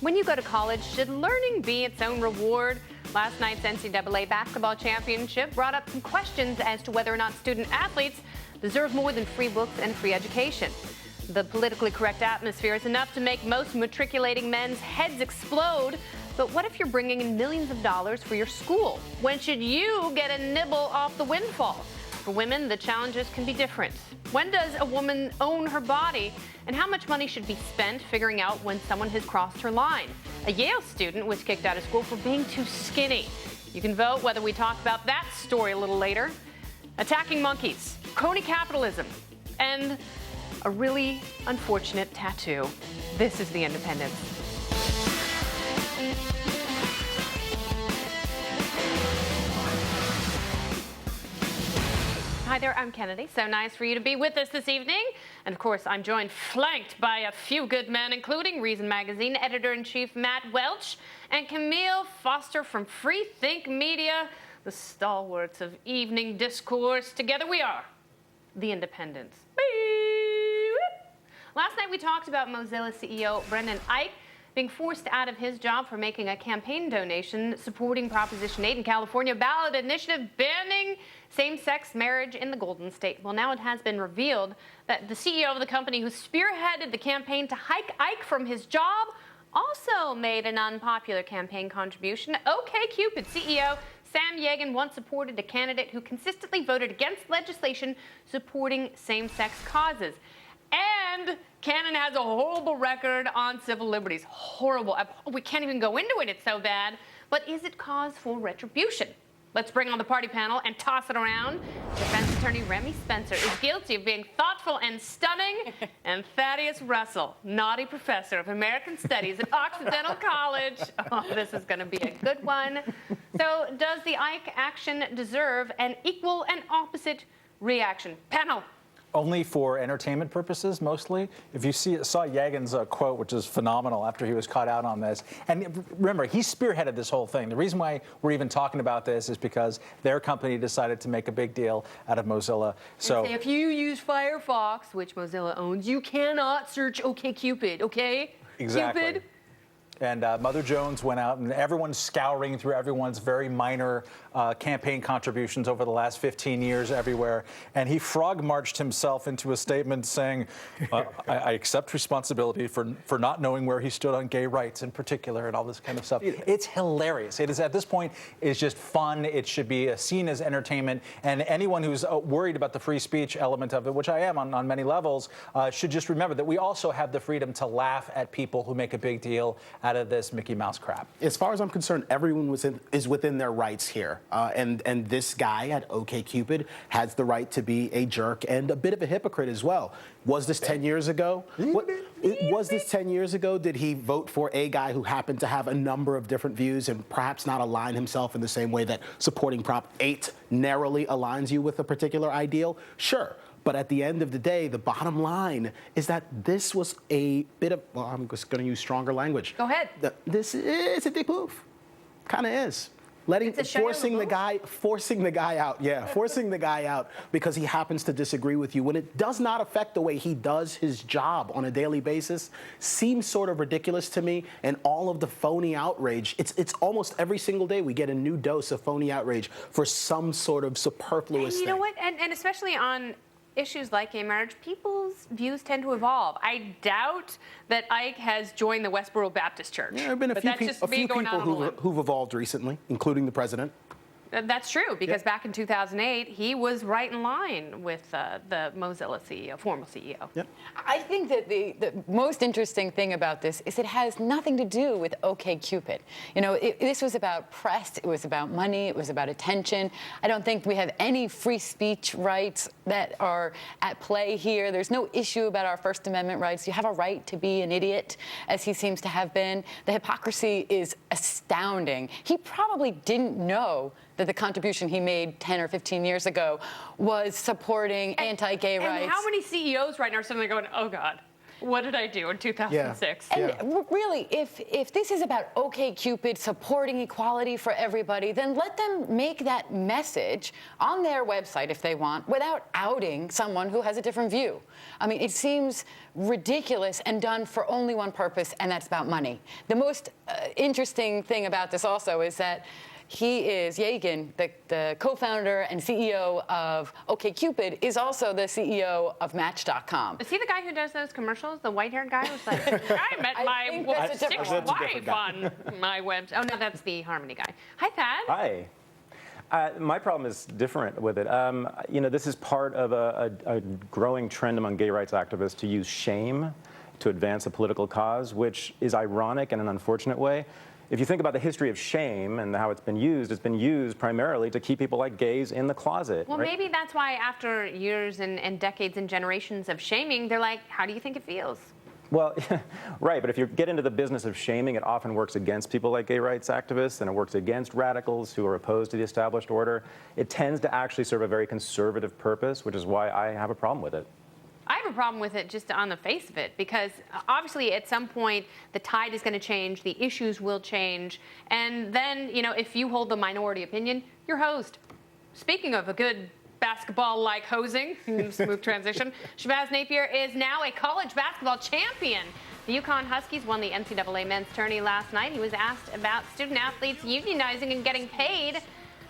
When you go to college, should learning be its own reward? Last night's NCAA basketball championship brought up some questions as to whether or not student athletes deserve more than free books and free education. The politically correct atmosphere is enough to make most matriculating men's heads explode. But what if you're bringing in millions of dollars for your school? When should you get a nibble off the windfall? For women, the challenges can be different. When does a woman own her body? And how much money should be spent figuring out when someone has crossed her line? A Yale student was kicked out of school for being too skinny. You can vote whether we talk about that story a little later. Attacking monkeys, crony capitalism, and a really unfortunate tattoo. This is The Independent. Hi there, I'm Kennedy. So nice for you to be with us this evening. And of course, I'm flanked by a few good men, including Reason Magazine editor-in-chief Matt Welch and Camille Foster from Free Think Media, the stalwarts of evening discourse. Together we are The Independents. Last night we talked about Mozilla CEO Brendan Eich being forced out of his job for making a campaign donation supporting Proposition 8 in California ballot initiative banning same-sex marriage in the Golden State. Well, now it has been revealed that the CEO of the company who spearheaded the campaign to hike Eich from his job also made an unpopular campaign contribution. OkCupid CEO Sam Yegan once supported a candidate who consistently voted against legislation supporting same-sex causes. And Cannon has a horrible record on civil liberties. Horrible. We can't even go into it. It's so bad. But is it cause for retribution? Let's bring on the party panel and toss it around. Defense attorney Remy Spencer is guilty of being thoughtful and stunning. And Thaddeus Russell, naughty professor of American Studies at Occidental College. Oh, this is going to be a good one. So does the Eich action deserve an equal and opposite reaction? Panel. Only for entertainment purposes, mostly. If you saw Yagan's quote, which is phenomenal after he was caught out on this. And remember, he spearheaded this whole thing. The reason why we're even talking about this is because their company decided to make a big deal out of Mozilla. So if you use Firefox, which Mozilla owns, you cannot search OkCupid, okay? Exactly. Cupid. And Mother Jones went out, and everyone's scouring through everyone's very minor campaign contributions over the last 15 years everywhere. And he frog-marched himself into a statement saying, I accept responsibility for not knowing where he stood on gay rights in particular and all this kind of stuff. It's hilarious. It is, at this point, it's just fun. It should be seen as entertainment. And anyone who's worried about the free speech element of it, which I am on many levels, should just remember that we also have the freedom to laugh at people who make a big deal out of this Mickey Mouse crap. As far as I'm concerned, everyone is within their rights here. And this guy at OkCupid has the right to be a jerk and a bit of a hypocrite as well. Was this 10 years ago? Was this 10 years ago? Did he vote for a guy who happened to have a number of different views and perhaps not align himself in the same way that supporting Prop 8 narrowly aligns you with a particular ideal? Sure. But at the end of the day, the bottom line is that this was a bit of, well, I'm just going to use stronger language. Go ahead. This is a dick move. Kind of is. Forcing the guy out because he happens to disagree with you when it does not affect the way he does his job on a daily basis seems sort of ridiculous to me. And all of the phony outrage, it's almost every single day we get a new dose of phony outrage for some sort of superfluous thing. You know what? And especially on issues like gay marriage, people's views tend to evolve. I doubt that Eich has joined the Westboro Baptist Church. Yeah, there have been a few people who've evolved recently, including the president. That's true, because back in 2008, he was right in line with the Mozilla CEO, former CEO. Yep. I think that the most interesting thing about this is it has nothing to do with OkCupid. You know, this was about press, it was about money, it was about attention. I don't think we have any free speech rights that are at play here. There's no issue about our First Amendment rights. You have a right to be an idiot, as he seems to have been. The hypocrisy is astounding. He probably didn't know that the contribution he made 10 or 15 years ago was supporting anti-gay rights. And how many CEOs right now are suddenly going, oh, God? What did I do in 2006? And really, if this is about OkCupid supporting equality for everybody, then let them make that message on their website if they want, without outing someone who has a different view. I mean, it seems ridiculous and done for only one purpose, and that's about money. The most interesting thing about this also is that Yagen, the co-founder and CEO of OkCupid, is also the CEO of Match.com. Is he the guy who does those commercials? The white-haired guy who's like, I met my sixth wife on my website. Oh, no, that's the Harmony guy. Hi, Thad. Hi. My problem is different with it. This is part of a growing trend among gay rights activists to use shame to advance a political cause, which is ironic in an unfortunate way. If you think about the history of shame and how it's been used primarily to keep people like gays in the closet. Well, right? maybe that's why after years and decades and generations of shaming, they're like, how do you think it feels? Well, right, but if you get into the business of shaming, it often works against people like gay rights activists, and it works against radicals who are opposed to the established order. It tends to actually serve a very conservative purpose, which is why I have a problem with it. I have a problem with it just on the face of it, because obviously at some point the tide is going to change, the issues will change, and then, if you hold the minority opinion, you're hosed. Speaking of a good basketball-like hosing, smooth transition, Shabazz Napier is now a college basketball champion. The UConn Huskies won the NCAA men's tourney last night. He was asked about student-athletes unionizing and getting paid,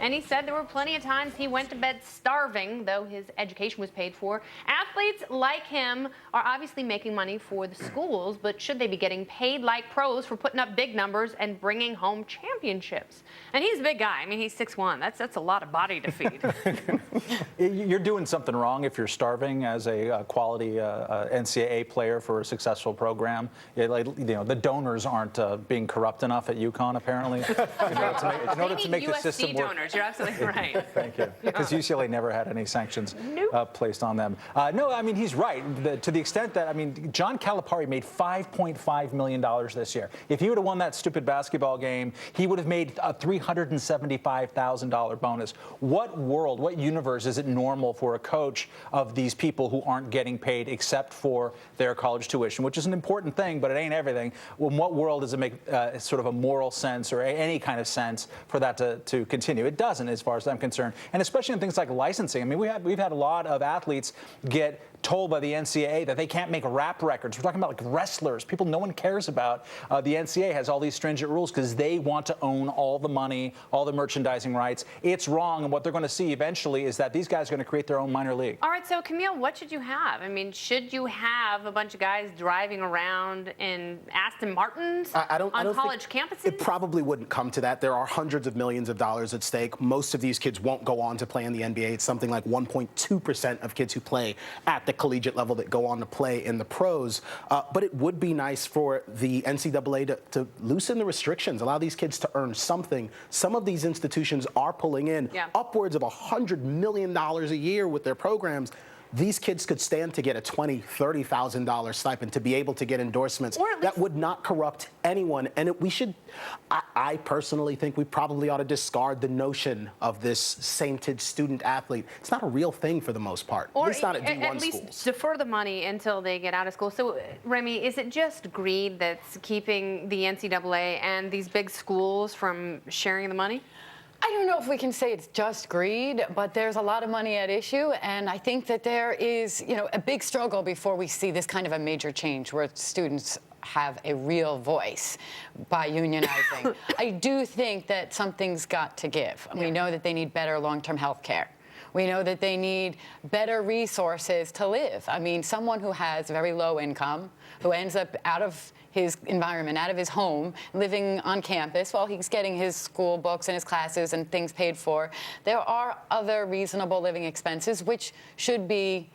and he said there were plenty of times he went to bed starving, though his education was paid for. Athletes like him are obviously making money for the schools, but should they be getting paid like pros for putting up big numbers and bringing home championships? And he's a big guy. I mean, he's 6'1". That's a lot of body to feed. You're doing something wrong if you're starving as a quality NCAA player for a successful program. The donors aren't being corrupt enough at UConn, apparently, in order to make the system work. Donors. You're absolutely right. Thank you. Because UCLA never had any sanctions placed on them. No, I mean, he's right. To the extent that, John Calipari made $5.5 million this year. If he would have won that stupid basketball game, he would have made a $375,000 bonus. What universe is it normal for a coach of these people who aren't getting paid except for their college tuition, which is an important thing, but it ain't everything. In what world does it make sort of a moral sense or any kind of sense for that to continue? It doesn't, as far as I'm concerned, and especially in things like licensing. I mean, we've had a lot of athletes get told by the NCAA that they can't make rap records. We're talking about like wrestlers, people no one cares about. The NCAA has all these stringent rules because they want to own all the money, all the merchandising rights. It's wrong, and what they're going to see eventually is that these guys are going to create their own minor league. All right, so Camille, what should you have? I mean, should you have a bunch of guys driving around in Aston Martins on college campuses? It probably wouldn't come to that. There are hundreds of millions of dollars at stake. Most of these kids won't go on to play in the NBA. It's something like 1.2% of kids who play at the collegiate level that go on to play in the pros. But it would be nice for the NCAA to loosen the restrictions, allow these kids to earn something. Some of these institutions are pulling in upwards of $100 million a year with their programs. These kids could stand to get a $20,000, $30,000 stipend to be able to get endorsements that would not corrupt anyone. And I personally think we probably ought to discard the notion of this sainted student athlete. It's not a real thing for the most part, at least not at D1 schools. At least defer the money until they get out of school. So, Remy, is it just greed that's keeping the NCAA and these big schools from sharing the money? I don't know if we can say it's just greed, but there's a lot of money at issue, and I think that there is, a big struggle before we see this kind of a major change where students have a real voice by unionizing. I do think that something's got to give. We know that they need better long-term health care. We know that they need better resources to live. I mean, someone who has very low income, who ends up out of his environment, out of his home, living on campus while he's getting his school books and his classes and things paid for, there are other reasonable living expenses which should be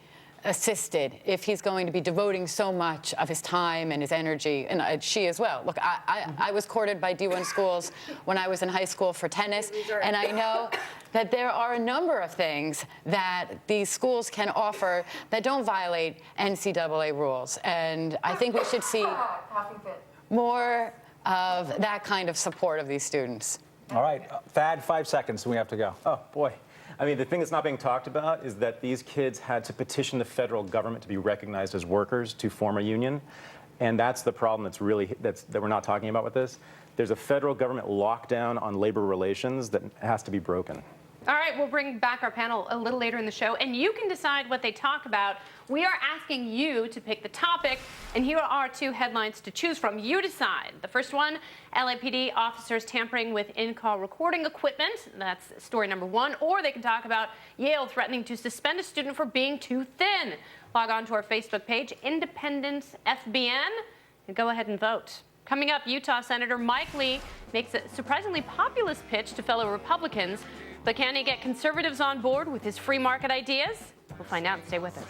assisted if he's going to be devoting so much of his time and his energy, and she as well. Look, I was courted by D1 schools when I was in high school for tennis, and I know that there are a number of things that these schools can offer that don't violate NCAA rules, and I think we should see more of that kind of support of these students. All right, Thad, 5 seconds, and we have to go. Oh, boy. I mean, the thing that's not being talked about is that these kids had to petition the federal government to be recognized as workers to form a union. And that's the problem that we're not talking about with this. There's a federal government lockdown on labor relations that has to be broken. All right, we'll bring back our panel a little later in the show, and you can decide what they talk about. We are asking you to pick the topic, and here are two headlines to choose from. You decide. The first one, LAPD officers tampering with in-car recording equipment. That's story number one. Or they can talk about Yale threatening to suspend a student for being too thin. Log on to our Facebook page, Independence FBN, and go ahead and vote. Coming up, Utah Senator Mike Lee makes a surprisingly populist pitch to fellow Republicans. But can he get conservatives on board with his free market ideas? We'll find out. Stay with us.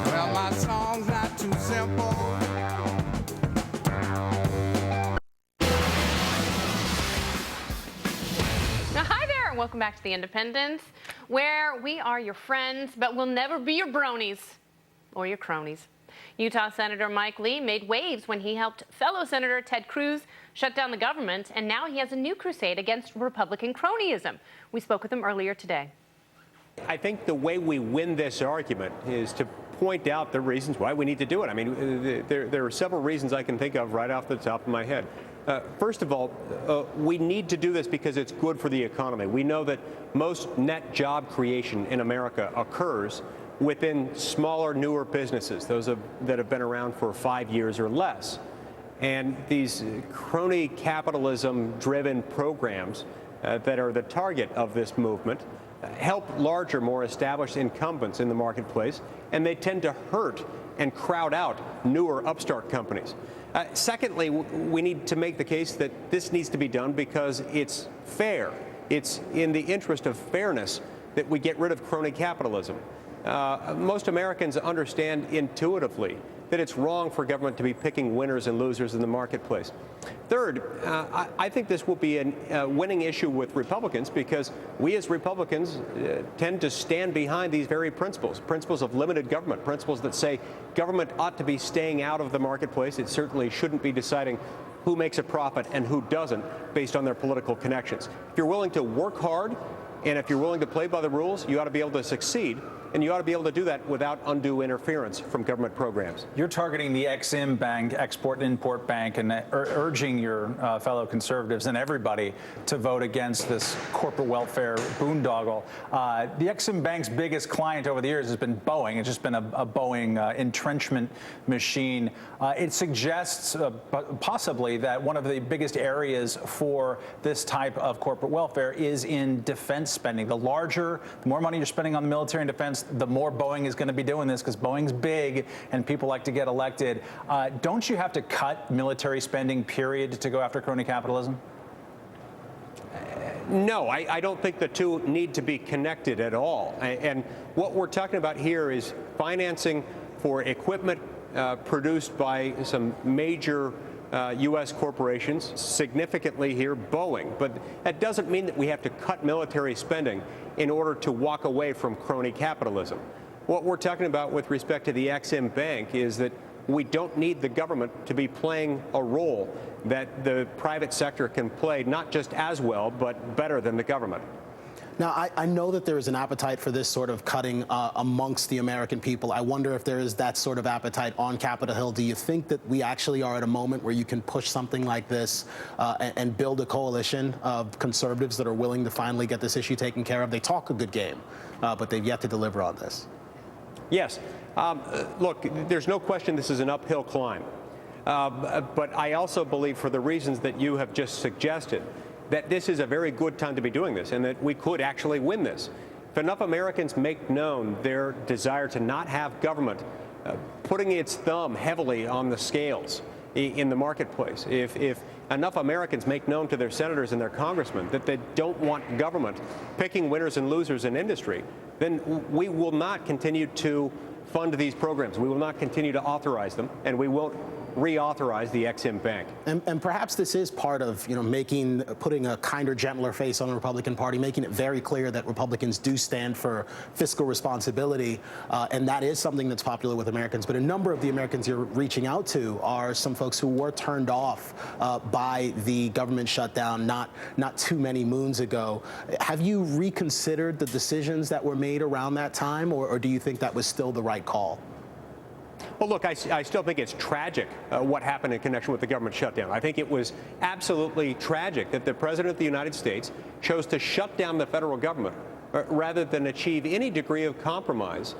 Well, my song's not too simple. Now, hi there, and welcome back to The Independent, where we are your friends, but we'll never be your bronies or your cronies. Utah Senator Mike Lee made waves when he helped fellow Senator Ted Cruz shut down the government, and now he has a new crusade against Republican cronyism. We spoke with him earlier today. I think the way we win this argument is to point out the reasons why we need to do it. I mean, there are several reasons I can think of right off the top of my head. First of all, we need to do this because it's good for the economy. We know that most net job creation in America occurs within smaller, newer businesses, those that have been around for 5 years or less. And these crony capitalism-driven programs that are the target of this movement help larger, more established incumbents in the marketplace, and they tend to hurt and crowd out newer upstart companies. Secondly, we need to make the case that this needs to be done because it's fair. It's in the interest of fairness that we get rid of crony capitalism. Most Americans understand intuitively that it's wrong for government to be picking winners and losers in the marketplace. Third, I think this will be a winning issue with Republicans because we as Republicans tend to stand behind these very principles of limited government, principles that say government ought to be staying out of the marketplace. It certainly shouldn't be deciding who makes a profit and who doesn't based on their political connections. If you're willing to work hard and if you're willing to play by the rules, you ought to be able to succeed. And you ought to be able to do that without undue interference from government programs. You're targeting the Ex-Im Bank, Export and Import Bank, and urging your fellow conservatives and everybody to vote against this corporate welfare boondoggle. The Ex-Im Bank's biggest client over the years has been Boeing. It's just been a Boeing entrenchment machine. It suggests possibly that one of the biggest areas for this type of corporate welfare is in defense spending. The more money you're spending on the military and defense, the more Boeing is going to be doing this because Boeing's big and people like to get elected. Don't you have to cut military spending, period, to go after crony capitalism? No, I don't think the two need to be connected at all. And what we're talking about here is financing for equipment produced by some major U.S. corporations, significantly here Boeing. But that doesn't mean that we have to cut military spending in order to walk away from crony capitalism. What we're talking about with respect to the Ex-Im Bank is that we don't need the government to be playing a role that the private sector can play not just as well, but better than the government. Now, I know that there is an appetite for this sort of cutting amongst the American people. I wonder if there is that sort of appetite on Capitol Hill. Do you think that we actually are at a moment where you can push something like this and build a coalition of conservatives that are willing to finally get this issue taken care of? They talk a good game, but they've yet to deliver on this. Yes. Look, there's no question this is an uphill climb. But I also believe, for the reasons that you have just suggested, that this is a very good time to be doing this and that we could actually win this. If enough Americans make known their desire to not have government putting its thumb heavily on the scales in the marketplace, if enough Americans make known to their senators and their congressmen that they don't want government picking winners and losers in industry, then we will not continue to fund these programs. We will not continue to authorize them, and we won't reauthorize the Ex-Im Bank. And perhaps this is part of, putting a kinder, gentler face on the Republican Party, making it very clear that Republicans do stand for fiscal responsibility, and that is something that's popular with Americans. But a number of the Americans you're reaching out to are some folks who were turned off by the government shutdown not too many moons ago. Have you reconsidered the decisions that were made around that time, or do you think that was still the right call? Well, look, I still think it's tragic what happened in connection with the government shutdown. I think it was absolutely tragic that the President of the United States chose to shut down the federal government rather than achieve any degree of compromise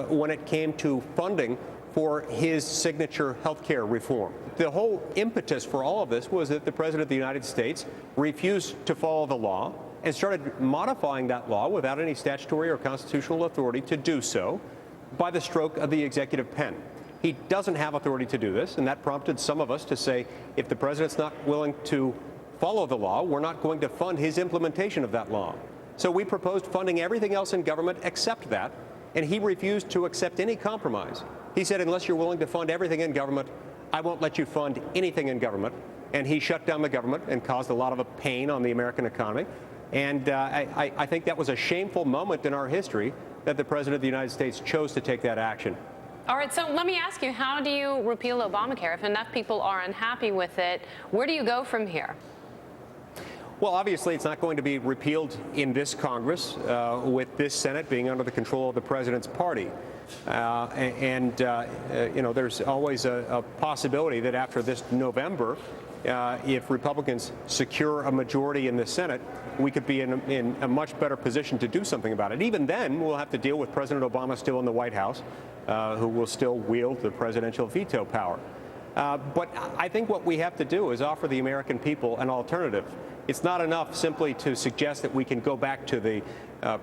when it came to funding for his signature health care reform. The whole impetus for all of this was that the President of the United States refused to follow the law and started modifying that law without any statutory or constitutional authority to do so by the stroke of the executive pen. He doesn't have authority to do this, and that prompted some of us to say, if the president's not willing to follow the law, we're not going to fund his implementation of that law. So we proposed funding everything else in government except that, and he refused to accept any compromise. He said, unless you're willing to fund everything in government, I won't let you fund anything in government. And he shut down the government and caused a lot of pain on the American economy. And I think that was a shameful moment in our history that the President of the United States chose to take that action. All right, so let me ask you, how do you repeal Obamacare? If enough people are unhappy with it, where do you go from here? Well, obviously, it's not going to be repealed in this Congress, with this Senate being under the control of the president's party. There's always a possibility that after this November, if Republicans secure a majority in the Senate, we could be in a much better position to do something about it. Even then, we'll have to deal with President Obama still in the White House, who will still wield the presidential veto power. But I think what we have to do is offer the American people an alternative. It's not enough simply to suggest that we can go back to the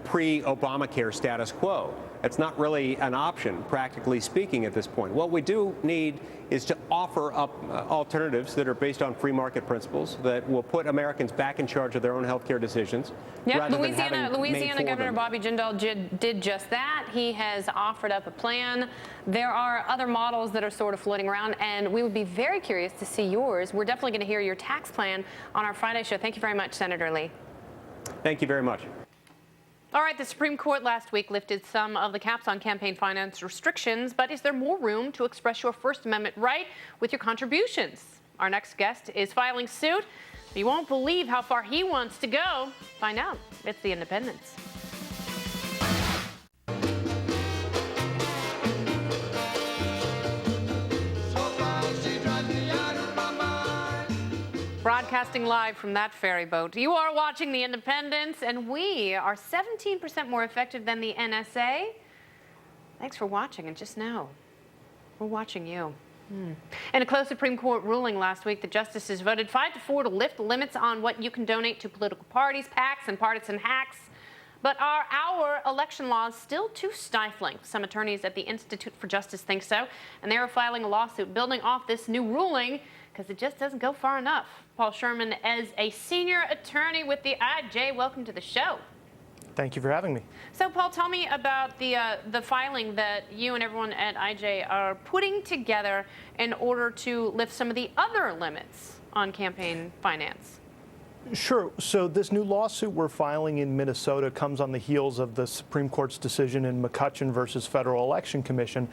pre-Obamacare status quo. It's not really an option, practically speaking, at this point. What we do need is to offer up alternatives that are based on free market principles that will put Americans back in charge of their own health care decisions. Yeah, Louisiana Governor Bobby Jindal did just that. He has offered up a plan. There are other models that are sort of floating around, and we would be very curious to see yours. We're definitely going to hear your tax plan on our Friday show. Thank you very much, Senator Lee. Thank you very much. All right, the Supreme Court last week lifted some of the caps on campaign finance restrictions, but is there more room to express your First Amendment right with your contributions? Our next guest is filing suit. You won't believe how far he wants to go. Find out. It's The Independents. Broadcasting live from that ferry boat. You are watching The Independents, and we are 17% more effective than the NSA. Thanks for watching, and just know, we're watching you. In a close Supreme Court ruling last week, the justices voted 5-4 to lift the limits on what you can donate to political parties, PACs, and partisan hacks. But are our election laws still too stifling? Some attorneys at the Institute for Justice think so, and they are filing a lawsuit building off this new ruling because it just doesn't go far enough. Paul Sherman is a senior attorney with the IJ. Welcome to the show. Thank you for having me. So, Paul, tell me about the filing that you and everyone at IJ are putting together in order to lift some of the other limits on campaign finance. Sure. So this new lawsuit we're filing in Minnesota comes on the heels of the Supreme Court's decision in McCutcheon versus Federal Election Commission,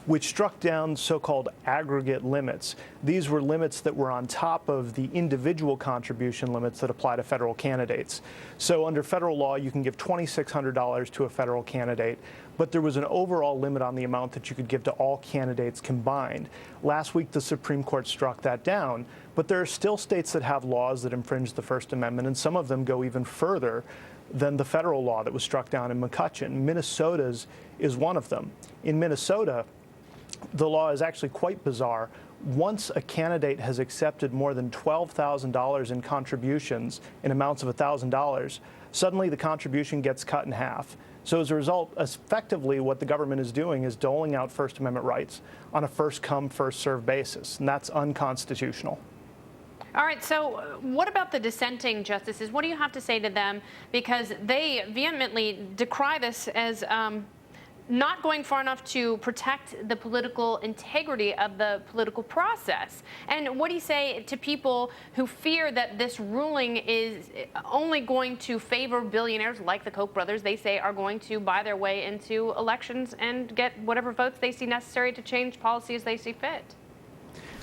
which struck down so-called aggregate limits. These were limits that were on top of the individual contribution limits that apply to federal candidates. So under federal law, you can give $2,600 to a federal candidate, but there was an overall limit on the amount that you could give to all candidates combined. Last week, the Supreme Court struck that down, but there are still states that have laws that infringe the First Amendment, and some of them go even further than the federal law that was struck down in McCutcheon. Minnesota's is one of them. In Minnesota, the law is actually quite bizarre. Once a candidate has accepted more than $12,000 in contributions in amounts of $1,000, suddenly the contribution gets cut in half. So as a result, effectively what the government is doing is doling out First Amendment rights on a first-come, first-served basis, and that's unconstitutional. All right, so what about the dissenting justices? What do you have to say to them? Because they vehemently decry this as not going far enough to protect the political integrity of the political process. And what do you say to people who fear that this ruling is only going to favor billionaires like the Koch brothers, they say are going to buy their way into elections and get whatever votes they see necessary to change policy as they see fit?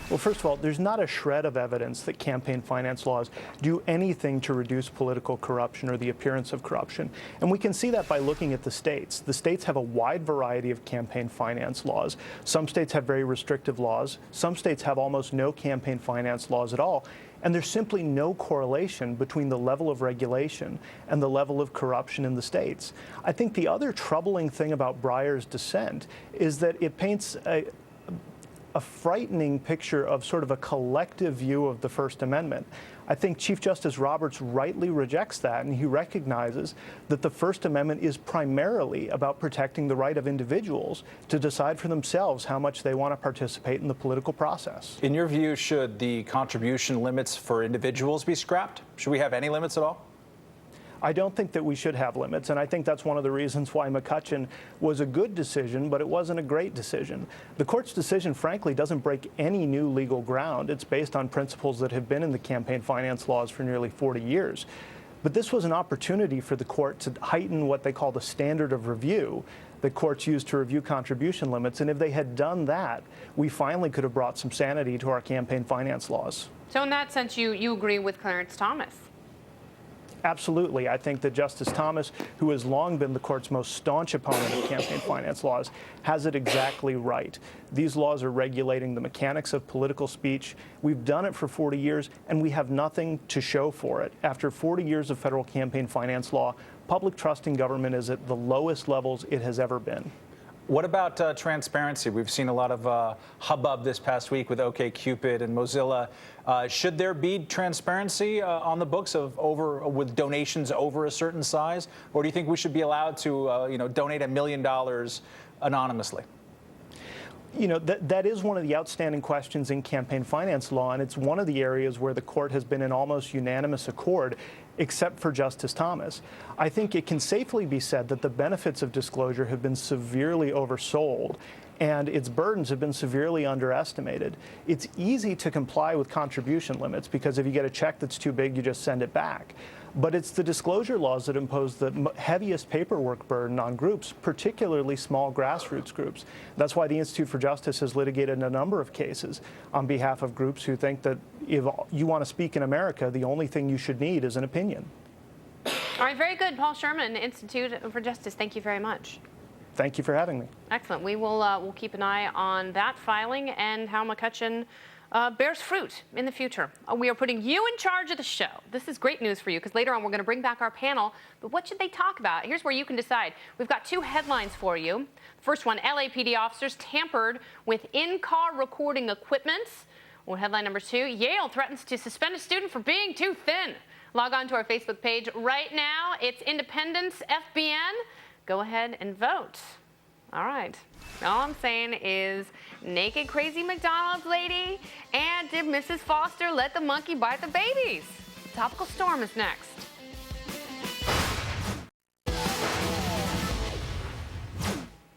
Well, first of all, there's not a shred of evidence that campaign finance laws do anything to reduce political corruption or the appearance of corruption. And we can see that by looking at the states. The states have a wide variety of campaign finance laws. Some states have very restrictive laws. Some states have almost no campaign finance laws at all. And there's simply no correlation between the level of regulation and the level of corruption in the states. I think the other troubling thing about Breyer's dissent is that it paints a frightening picture of sort of a collective view of the First Amendment. I think Chief Justice Roberts rightly rejects that, and he recognizes that the First Amendment is primarily about protecting the right of individuals to decide for themselves how much they want to participate in the political process. In your view, should the contribution limits for individuals be scrapped? Should we have any limits at all? I don't think that we should have limits, and I think that's one of the reasons why McCutcheon was a good decision, but it wasn't a great decision. The court's decision, frankly, doesn't break any new legal ground. It's based on principles that have been in the campaign finance laws for nearly 40 years. But this was an opportunity for the court to heighten what they call the standard of review that courts use to review contribution limits, and if they had done that, we finally could have brought some sanity to our campaign finance laws. So in that sense, you agree with Clarence Thomas? Absolutely. I think that Justice Thomas, who has long been the court's most staunch opponent of campaign finance laws, has it exactly right. These laws are regulating the mechanics of political speech. We've done it for 40 years, and we have nothing to show for it. After 40 years of federal campaign finance law, public trust in government is at the lowest levels it has ever been. What about transparency? We've seen a lot of hubbub this past week with OkCupid and Mozilla. Should there be transparency on the books with donations over a certain size, or do you think we should be allowed to, donate $1 million anonymously? You know, that is one of the outstanding questions in campaign finance law, and it's one of the areas where the court has been in almost unanimous accord, except for Justice Thomas. I think it can safely be said that the benefits of disclosure have been severely oversold, and its burdens have been severely underestimated. It's easy to comply with contribution limits because if you get a check that's too big, you just send it back. But it's the disclosure laws that impose the heaviest paperwork burden on groups, particularly small grassroots groups. That's why the Institute for Justice has litigated a number of cases on behalf of groups who think that if you want to speak in America, the only thing you should need is an opinion. All right, very good. Paul Sherman, Institute for Justice, thank you very much. Thank you for having me. Excellent. We will we'll keep an eye on that filing and how McCutcheon bears fruit in the future. We are putting you in charge of the show. This is great news for you because later on we're going to bring back our panel. But what should they talk about? Here's where you can decide. We've got two headlines for you. First one, LAPD officers tampered with in-car recording equipment. Well, headline number two, Yale threatens to suspend a student for being too thin. Log on to our Facebook page right now. It's Independence FBN. Go ahead and vote. All right. All I'm saying is naked crazy McDonald's lady, and did Mrs. Foster let the monkey bite the babies? Topical Storm is next.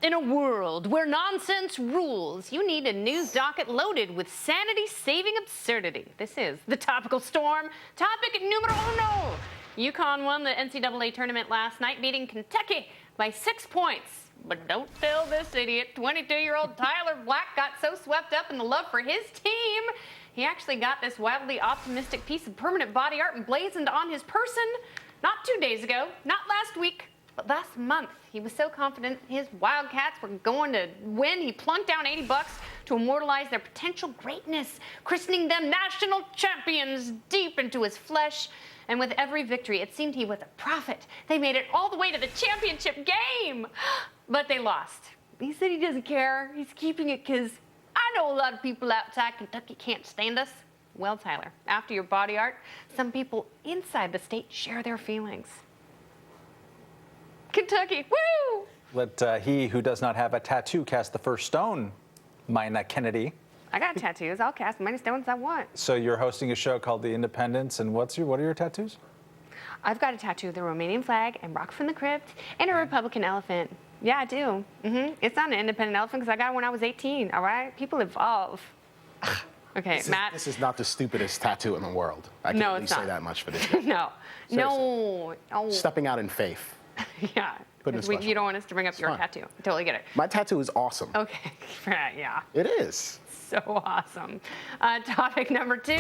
In a world where nonsense rules, you need a news docket loaded with sanity-saving absurdity. This is the Topical Storm. Topic numero uno. UConn won the NCAA tournament last night, beating Kentucky by 6 points. But don't tell this idiot, 22-year-old Tyler Black got so swept up in the love for his team, he actually got this wildly optimistic piece of permanent body art emblazoned on his person not 2 days ago, not last week, but last month. He was so confident his Wildcats were going to win, he plunked down $80 to immortalize their potential greatness, christening them national champions deep into his flesh. And with every victory, it seemed he was a prophet. They made it all the way to the championship game, but they lost. He said he doesn't care. He's keeping it because I know a lot of people outside Kentucky can't stand us. Well, Tyler, after your body art, some people inside the state share their feelings. Kentucky, woo! Let he who does not have a tattoo cast the first stone, Mina Kennedy. I got tattoos. I'll cast as many stones as I want. So you're hosting a show called The Independence, and what are your tattoos? I've got a tattoo of the Romanian flag and Rock from the Crypt and a Republican elephant. Yeah, I do. It's not an independent elephant because I got it when I was 18, all right? People evolve. Okay, Matt. This is not the stupidest tattoo in the world. I can No, at it's least say not. that much for this guy. No. No. Oh. Stepping out in faith. Yeah. Put it 'Cause special. you don't want us to bring up your fine. tattoo. I totally get it. My tattoo is awesome. Okay. Yeah. It is. So awesome. Topic number 2.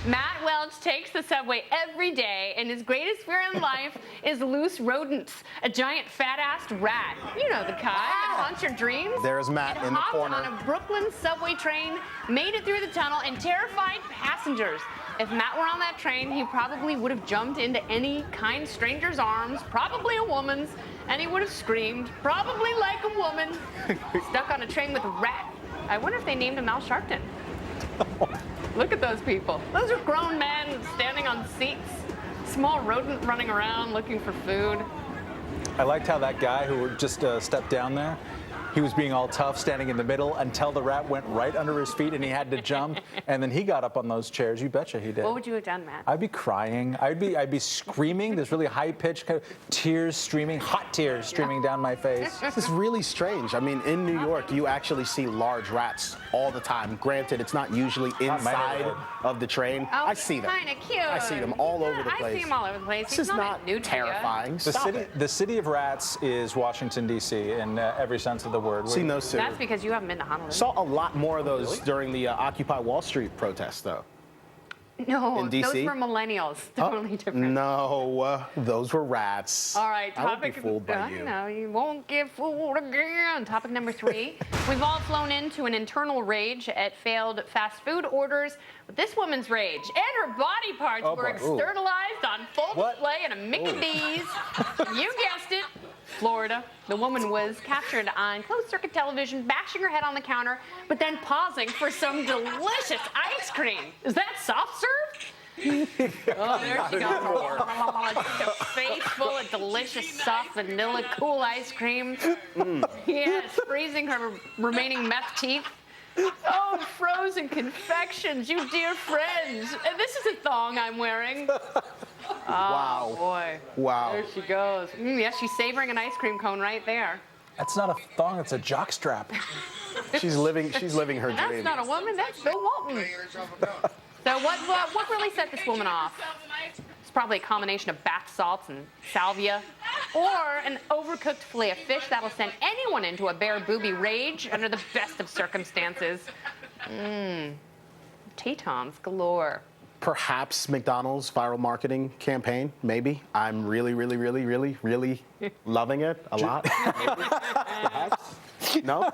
Matt Welch takes the subway every day, and his greatest fear in life is loose rodents. A giant fat-assed rat. You know the kind that haunts your dreams. There's Matt It in the hopped corner. on a Brooklyn subway train, made it through the tunnel, and terrified passengers. If Matt were on that train, he probably would have jumped into any kind stranger's arms, probably a woman's, and he would have screamed, probably like a woman, stuck on a train with a rat. I wonder if they named him Al Sharpton. Look at those people. Those are grown men standing on seats. Small rodent running around looking for food. I liked how that guy who just stepped down there, he was being all tough, standing in the middle until the rat went right under his feet and he had to jump. And then he got up on those chairs. You betcha he did. What would you have done, Matt? I'd be crying. I'd be screaming. This really high-pitched kind of tears streaming, hot tears streaming down my face. This is really strange. I mean, in New York, you actually see large rats all the time. Granted, it's not usually Not my inside neighborhood. of the train. Oh, I see them. Kind of cute. I see them all over the I place. see them all over the place. This He's is not new to you. terrifying. The Stop city, it. the city of rats is Washington, D.C. in every sense of the word. Seen those too. That's because you haven't been to Honolulu. Saw a lot more of those during the Occupy Wall Street protests, though. No, in those DC? were millennials. Totally different. No, those were rats. All right, I won't be topic. fooled by I you. know you won't get fooled again. Topic number 3. We've all flown into an internal rage at failed fast food orders, but this woman's rage and her body parts Oh, were boy. Ooh. externalized on full What? display in a Mickey D's. You guessed it. Florida. The woman was captured on closed-circuit television, bashing her head on the counter, but then pausing for some delicious ice cream. Is that soft serve? Oh, there she goes. A face full of delicious, soft, vanilla, cool ice cream. Yes, freezing her remaining meth teeth. Oh, frozen confections, you dear friends. And this is a thong I'm wearing. Wow. Boy. Wow. There she goes. Yes, she's savoring an ice cream cone right there. That's not a thong, it's a jockstrap. She's living her That's dream. not a woman, that's Bill Walton. So what really set this woman off? It's probably a combination of bath salts and salvia, or an overcooked fillet of fish that'll send anyone into a bare booby rage under the best of circumstances. Tetons galore. Perhaps McDonald's viral marketing campaign, maybe. I'm really, really, really, really, really loving it a lot. Perhaps. No?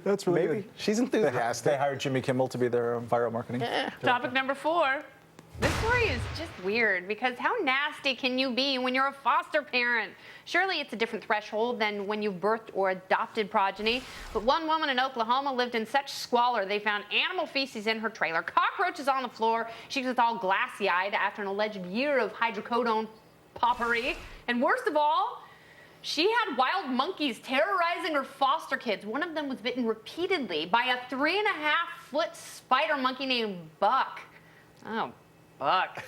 That's really Maybe. good. She's They enthusiastic. hired Jimmy Kimmel to be their viral marketing. Topic number 4. This story is just weird because how nasty can you be when you're a foster parent? Surely it's a different threshold than when you've birthed or adopted progeny. But one woman in Oklahoma lived in such squalor they found animal feces in her trailer, cockroaches on the floor. She was all glassy-eyed after an alleged year of hydrocodone potpourri. And worst of all, she had wild monkeys terrorizing her foster kids. One of them was bitten repeatedly by a 3.5-foot spider monkey named Buck. Oh, Buck,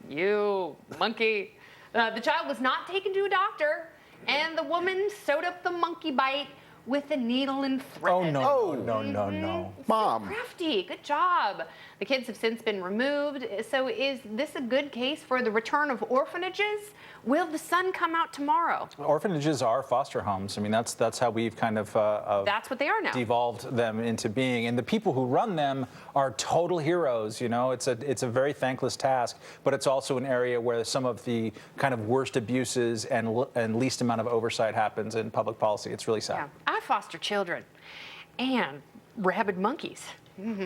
you monkey. The child was not taken to a doctor, and the woman sewed up the monkey bite with a needle and thread. Oh, no, no. Mom. Crafty, good job. The kids have since been removed. So is this a good case for the return of orphanages? Will the sun come out tomorrow? Orphanages are foster homes. I mean, that's how we've kind of That's what they are now. devolved them into being. And the people who run them are total heroes. You know, it's a very thankless task, but it's also an area where some of the kind of worst abuses and least amount of oversight happens in public policy. It's really sad. Yeah, I foster children and rabid monkeys.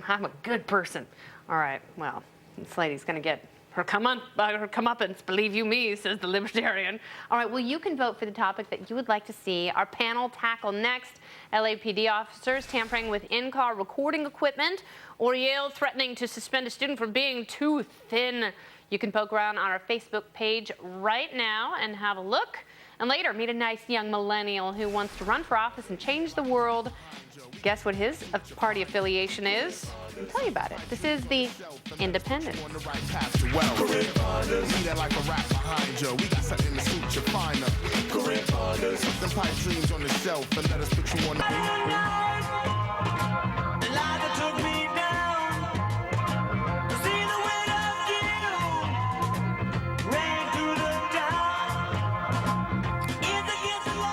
I'm a good person. All right, well, this lady's going to get her comeuppance, believe you me, says the libertarian. All right, well, you can vote for the topic that you would like to see our panel tackle next. LAPD officers tampering with in-car recording equipment, or Yale threatening to suspend a student for being too thin. You can poke around on our Facebook page right now and have a look. And later, meet a nice young millennial who wants to run for office and change the world. Guess what his party affiliation is? I'll tell you about it. This is the Independent.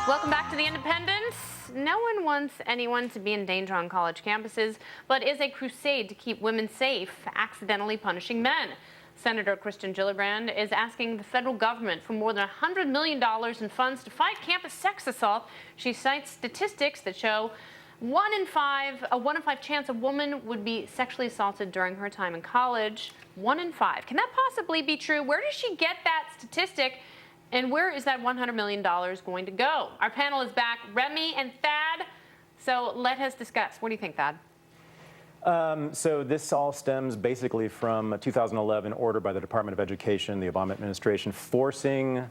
Welcome back to the Independence. No one wants anyone to be in danger on college campuses, but is a crusade to keep women safe, accidentally punishing men. Senator Kristen Gillibrand is asking the federal government for more than $100 million in funds to fight campus sex assault. She cites statistics that show a 1 in 5 chance a woman would be sexually assaulted during her time in college. 1 in 5. Can that possibly be true? Where does she get that statistic? And where is that $100 million going to go? Our panel is back, Remy and Thad. So let us discuss. What do you think, Thad? So this all stems basically from a 2011 order by the Department of Education, the Obama administration, forcing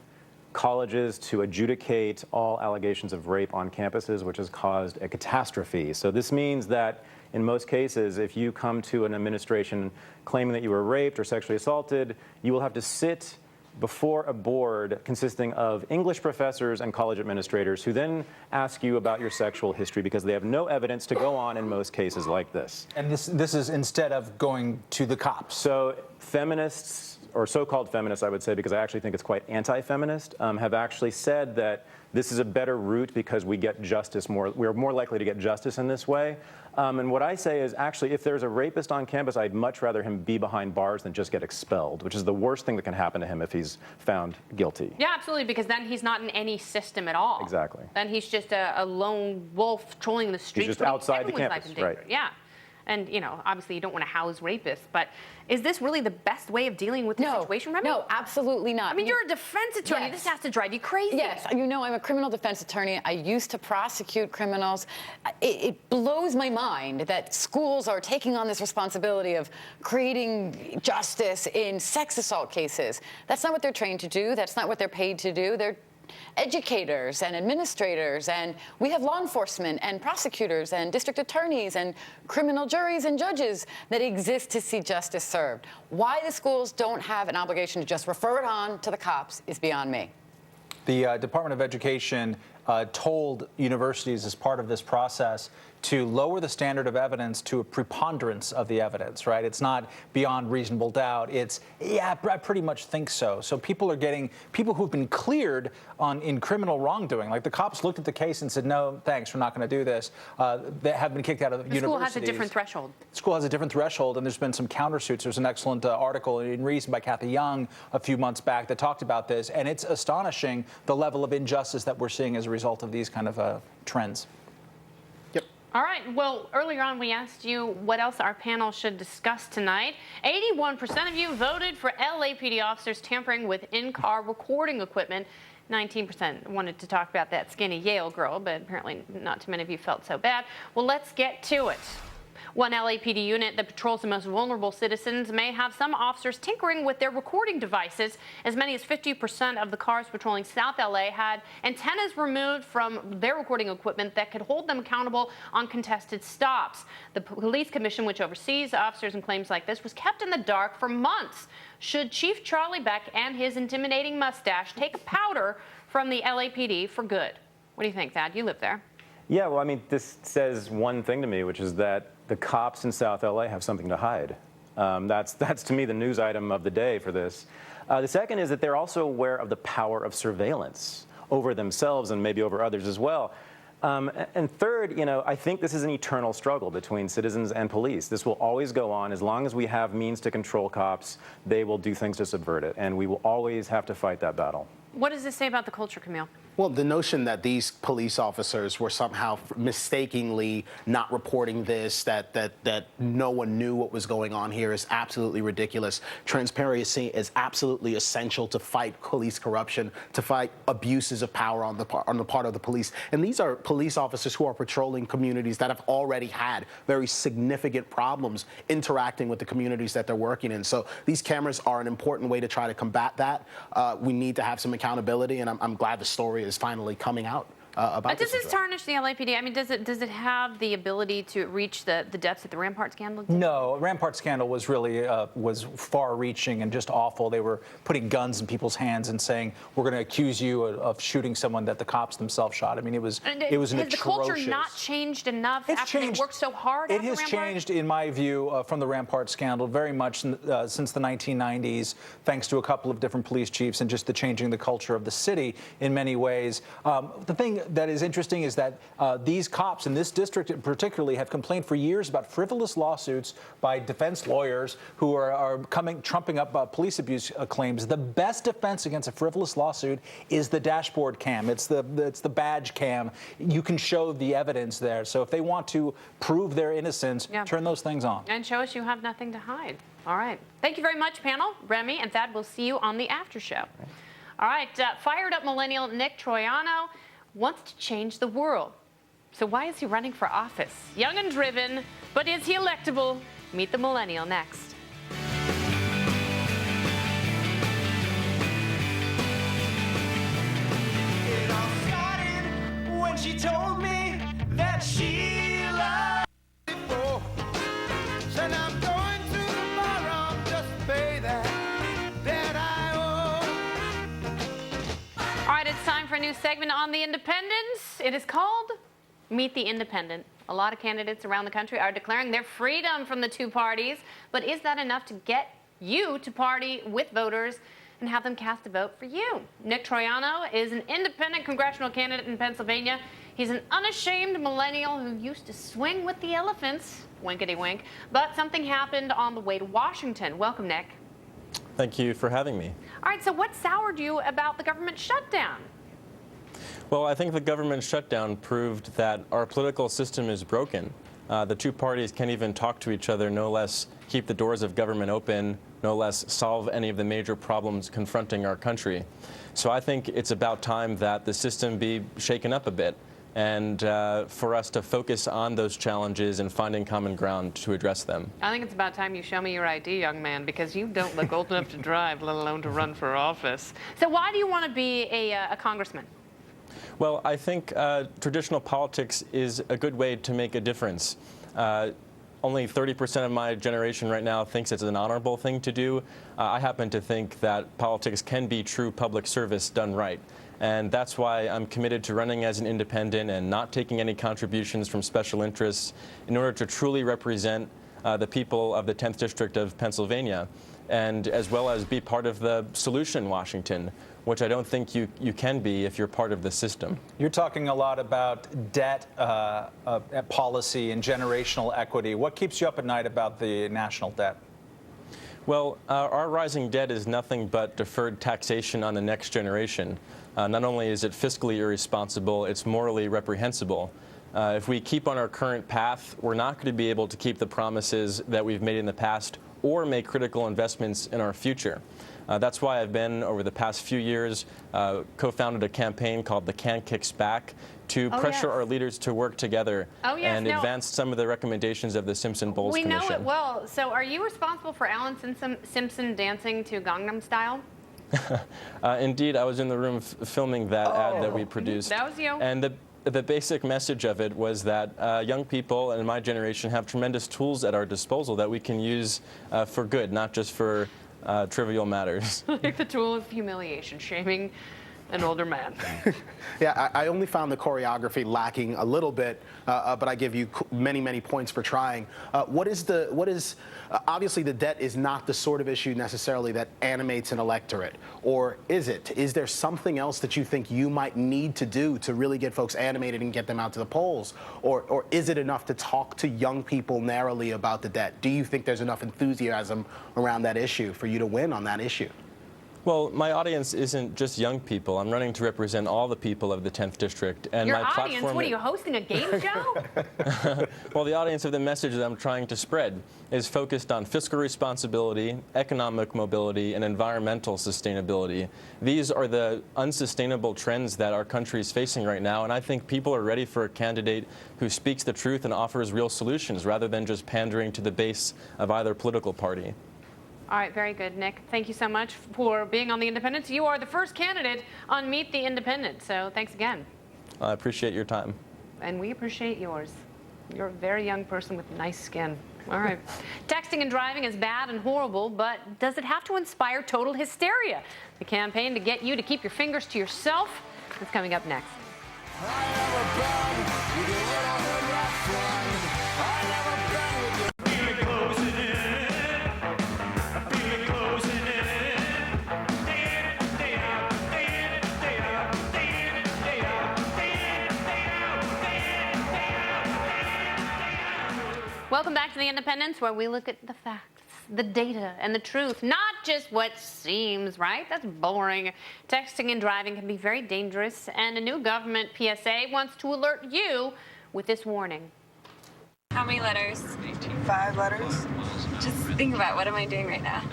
colleges to adjudicate all allegations of rape on campuses, which has caused a catastrophe. So this means that in most cases, if you come to an administration claiming that you were raped or sexually assaulted, you will have to sit before a board consisting of English professors and college administrators who then ask you about your sexual history because they have no evidence to go on in most cases like this. And this is instead of going to the cops. So feminists, or so-called feminists, I would say, because I actually think it's quite anti-feminist, have actually said that this is a better route because we get justice we're more likely to get justice in this way. And what I say is, actually, if there's a rapist on campus, I'd much rather him be behind bars than just get expelled, which is the worst thing that can happen to him if he's found guilty. Yeah, absolutely, because then he's not in any system at all. Exactly. Then he's just a lone wolf trolling the streets. He's just outside the campus, right? Yeah. And, you know, obviously you don't want to house rapists, but is this really the best way of dealing with the situation, Remy? No, absolutely not. I mean, you're a defense attorney. Yes. This has to drive you crazy. Yes, you know, I'm a criminal defense attorney. I used to prosecute criminals. It blows my mind that schools are taking on this responsibility of creating justice in sex assault cases. That's not what they're trained to do. That's not what they're paid to do. They're educators and administrators, and we have law enforcement and prosecutors and district attorneys and criminal juries and judges that exist to see justice served. Why the schools don't have an obligation to just refer it on to the cops is beyond me. The Department of Education told universities as part of this process to lower the standard of evidence to a preponderance of the evidence, right? It's not beyond reasonable doubt. It's, yeah, I pretty much think so. So people who've been cleared in criminal wrongdoing, like the cops looked at the case and said, no, thanks, we're not going to do this, that have been kicked out of universities. The school has a different threshold. The school has a different threshold, and there's been some countersuits. There's an excellent article in Reason by Kathy Young a few months back that talked about this, and it's astonishing the level of injustice that we're seeing as a result of these kind of trends. All right. Well, earlier on, we asked you what else our panel should discuss tonight. 81% of you voted for LAPD officers tampering with in-car recording equipment. 19% wanted to talk about that skinny Yale girl, but apparently not too many of you felt so bad. Well, let's get to it. One LAPD unit that patrols the most vulnerable citizens may have some officers tinkering with their recording devices. As many as 50% of the cars patrolling South LA had antennas removed from their recording equipment that could hold them accountable on contested stops. The police commission, which oversees officers and claims like this, was kept in the dark for months. Should Chief Charlie Beck and his intimidating mustache take a powder from the LAPD for good? What do you think, Thad? You live there. Yeah, well, I mean, this says one thing to me, which is that the cops in South LA have something to hide. That's to me the news item of the day for this. The second is that they're also aware of the power of surveillance over themselves and maybe over others as well. And third, you know, I think this is an eternal struggle between citizens and police. This will always go on. As long as we have means to control cops, they will do things to subvert it. And we will always have to fight that battle. What does this say about the culture, Camille? Well, the notion that these police officers were somehow mistakenly not reporting this, that no one knew what was going on here is absolutely ridiculous. Transparency is absolutely essential to fight police corruption, to fight abuses of power on the part of the police. And these are police officers who are patrolling communities that have already had very significant problems interacting with the communities that they're working in. So these cameras are an important way to try to combat that. We need to have some accountability, and I'm glad the story is finally coming out about Does this. this tarnish the LAPD? I mean, does it have the ability to reach the depths that the Rampart scandal did? No, Rampart scandal was really was far-reaching and just awful. They were putting guns in people's hands and saying, "We're going to accuse you of shooting someone that the cops themselves shot." I mean, it was an Has atrocious. the culture not changed enough after they worked so hard? It after has Rampart? changed, in my view, from the Rampart scandal very much since the 1990s, thanks to a couple of different police chiefs and just the changing the culture of the city in many ways. The thing that is interesting is that these cops in this district particularly have complained for years about frivolous lawsuits by defense lawyers who are trumping up police abuse claims. The best defense against a frivolous lawsuit is the dashboard cam. It's the badge cam. You can show the evidence there. So if they want to prove their innocence, turn those things on. And show us you have nothing to hide. All right. Thank you very much, panel. Remy and Thad, we'll see you on the after show. All right. Fired up millennial Nick Troiano wants to change the world. So why is he running for office? Young and driven, but is he electable? Meet the millennial next. It all started when she told me that she loved me before. Said I'm going to the bar, just pay that I owe. All right, it's time for a new segment on the independents. It is called Meet the Independent. A lot of candidates around the country are declaring their freedom from the two parties, but is that enough to get you to party with voters and have them cast a vote for you? Nick Troiano is an independent congressional candidate in Pennsylvania. He's an unashamed millennial who used to swing with the elephants, winkety wink, but something happened on the way to Washington. Welcome, Nick. Thank you for having me. All right, so what soured you about the government shutdown? Well, I think the government shutdown proved that our political system is broken. The two parties can't even talk to each other, no less keep the doors of government open, no less solve any of the major problems confronting our country. So I think it's about time that the system be shaken up a bit and for us to focus on those challenges and finding common ground to address them. I think it's about time you show me your ID, young man, because you don't look old enough to drive, let alone to run for office. So why do you want to be a congressman? Well, I think traditional politics is a good way to make a difference. Only 30% of my generation right now thinks it's an honorable thing to do. I happen to think that politics can be true public service done right. And that's why I'm committed to running as an independent and not taking any contributions from special interests in order to truly represent the people of the 10th District of Pennsylvania, and as well as be part of the solution, Washington, which I don't think you can be if you're part of the system. You're talking a lot about debt policy and generational equity. What keeps you up at night about the national debt? Well, our rising debt is nothing but deferred taxation on the next generation. Not only is it fiscally irresponsible, it's morally reprehensible. If we keep on our current path, we're not going to be able to keep the promises that we've made in the past or make critical investments in our future. That's why I've been, over the past few years, co-founded a campaign called the Can Kicks Back to pressure our leaders to work together and advance some of the recommendations of the Simpson-Bowles Commission. We know it well. So are you responsible for Alan Simpson dancing to Gangnam Style? Indeed, I was in the room filming that ad that we produced. That was you. And the basic message of it was that young people in my generation have tremendous tools at our disposal that we can use for good, not just for trivial matters. Like the tool of humiliation, shaming an older man. Yeah, I only found the choreography lacking a little bit, but I give you many points for trying. Obviously the debt is not the sort of issue necessarily that animates an electorate, or is it? Is there something else that you think you might need to do to really get folks animated and get them out to the polls? Or is it enough to talk to young people narrowly about the debt? Do you think there's enough enthusiasm around that issue for you to win on that issue? Well, my audience isn't just young people. I'm running to represent all the people of the 10th District. And Your my audience? platform What are you, hosting a game show? Well, the audience of the message that I'm trying to spread is focused on fiscal responsibility, economic mobility, and environmental sustainability. These are the unsustainable trends that our country is facing right now, and I think people are ready for a candidate who speaks the truth and offers real solutions rather than just pandering to the base of either political party. All right, very good, Nick. Thank you so much for being on The Independent. You are the first candidate on Meet the Independent, so thanks again. I appreciate your time. And we appreciate yours. You're a very young person with nice skin. All right. Texting and driving is bad and horrible, but does it have to inspire total hysteria? The campaign to get you to keep your fingers to yourself is coming up next. Welcome back to The Independence, where we look at the facts, the data, and the truth, not just what seems, right? That's boring. Texting and driving can be very dangerous, and a new government PSA wants to alert you with this warning. How many letters? 5 letters. Just think about, what am I doing right now?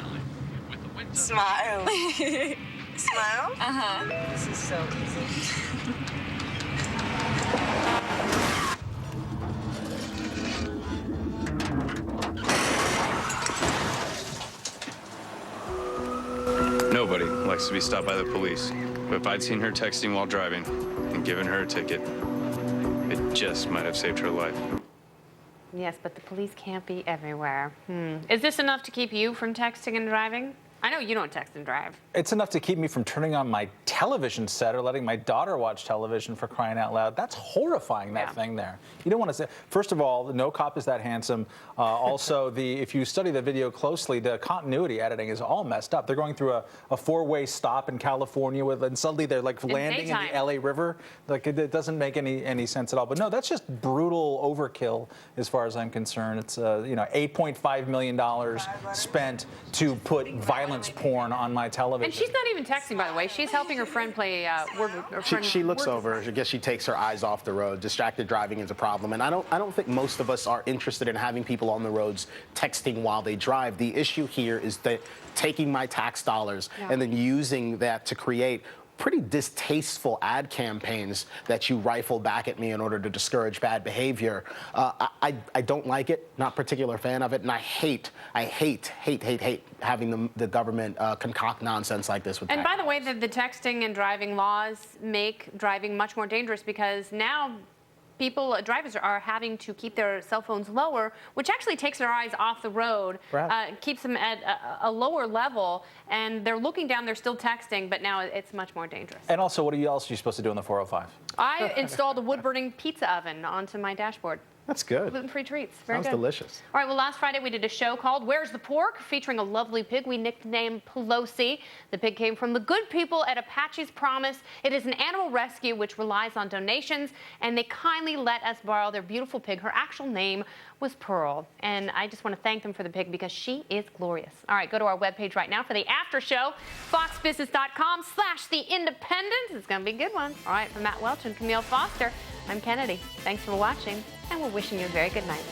Smile. Smile? Uh-huh. This is so easy. Nobody likes to be stopped by the police, but if I'd seen her texting while driving and given her a ticket, it just might have saved her life. Yes, but the police can't be everywhere. Is this enough to keep you from texting and driving? I know you don't text and drive. It's enough to keep me from turning on my television set or letting my daughter watch television, for crying out loud. That's horrifying, that thing there. You don't want to say, first of all, no cop is that handsome. Also, if you study the video closely, the continuity editing is all messed up. They're going through a 4-way stop in California and suddenly they're like landing in the LA River. Like it doesn't make any sense at all. But no, that's just brutal overkill as far as I'm concerned. It's $8.5 million spent to put violence porn on my television. And she's not even texting, by the way. She's helping her friend play word. She looks over. I guess she takes her eyes off the road. Distracted driving is a problem, and I don't think most of us are interested in having people on the roads texting while they drive. The issue here is that taking my tax dollars and then using that to create pretty distasteful ad campaigns that you rifle back at me in order to discourage bad behavior. I don't like it, not a particular fan of it, and I hate having the government concoct nonsense like this with And by the way, the texting and driving laws make driving much more dangerous because now drivers are having to keep their cell phones lower, which actually takes their eyes off the road, keeps them at a lower level, and they're looking down, they're still texting, but now it's much more dangerous. And also, what else are you supposed to do in the 405? I installed a wood-burning pizza oven onto my dashboard. That's good. Gluten-free treats. Very Sounds good. delicious. All right, well, last Friday we did a show called Where's the Pork? Featuring a lovely pig we nicknamed Pelosi. The pig came from the good people at Apache's Promise. It is an animal rescue which relies on donations, and they kindly let us borrow their beautiful pig. Her actual name was Pearl, and I just want to thank them for the pig because she is glorious. All right, go to our webpage right now for the after show, foxbusiness.com/theindependent. It's going to be a good one. All right, for Matt Welch and Camille Foster, I'm Kennedy. Thanks for watching, and we're wishing you a very good night.